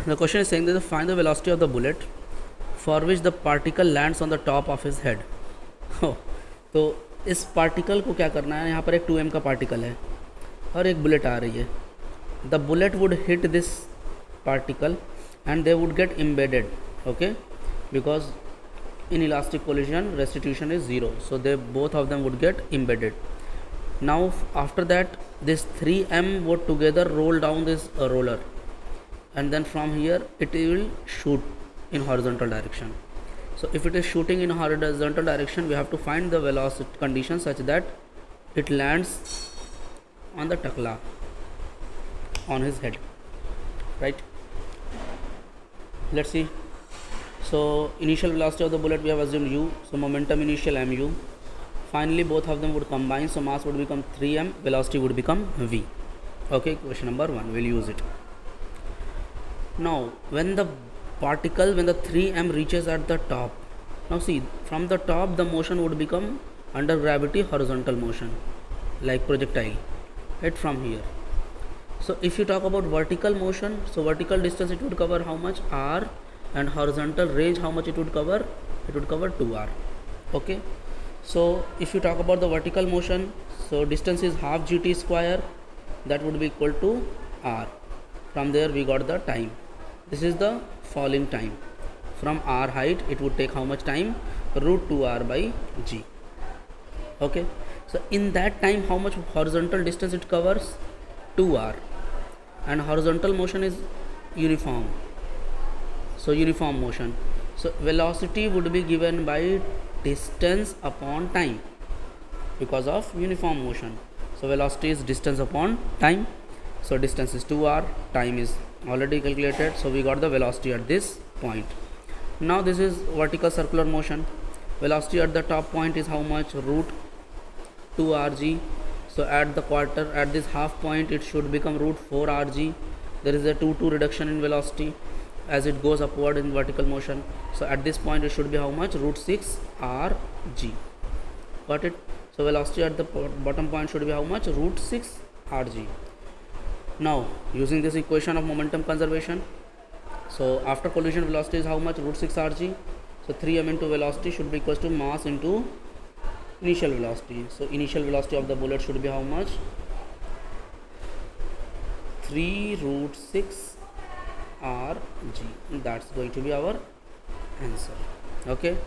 The question is saying that find the velocity of the bullet for which the particle lands on the top of his head. तो इस particle को क्या करना है, यहाँ पर एक 2m का पार्टिकल है और एक बुलेट आ रही है. The bullet would hit this particle and they would get embedded, okay, because in elastic collision restitution is 0, so they both of them would get embedded. Now after that this 3m would together roll down this roller, and then from here it will shoot in horizontal direction. So if it is shooting in horizontal direction, we have to find the velocity condition such that it lands on the takla, on his head, right? Let's see. So initial velocity of the bullet we have assumed u, so momentum initial mu. Finally both of them would combine, so mass would become 3m, velocity would become v. Okay, question number 1, we'll use it. Now when the 3m reaches at the top, now see, from the top the motion would become under gravity horizontal motion, like projectile, right, from here. So if you talk about vertical motion, so vertical distance it would cover how much, r, and horizontal range how much it would cover, 2r. Okay, so if you talk about the vertical motion, so distance is half gt square, that would be equal to r. From there we got the time. This is the falling time. From r height it would take how much time, root 2r by g. Okay, so in that time how much horizontal distance it covers, 2r, and horizontal motion is uniform, so uniform motion. So velocity would be given by distance upon time because of uniform motion. So velocity is distance upon time, so distance is 2r, time is already calculated, so we got the velocity at this point. Now this is vertical circular motion. Velocity at the top point is how much, root 2rg. So at the quarter, at this half point, it should become root 4rg. There is a 2 reduction in velocity as it goes upward in vertical motion. So at this point it should be how much, root 6rg. Got it? So velocity at the bottom point should be how much, root 6rg. Now using this equation of momentum conservation, so after collision velocity is how much, root 6rg. So 3m into velocity should be equal to mass into initial velocity. So initial velocity of the bullet should be how much, 3 root 6 rg. That's going to be our answer. Okay.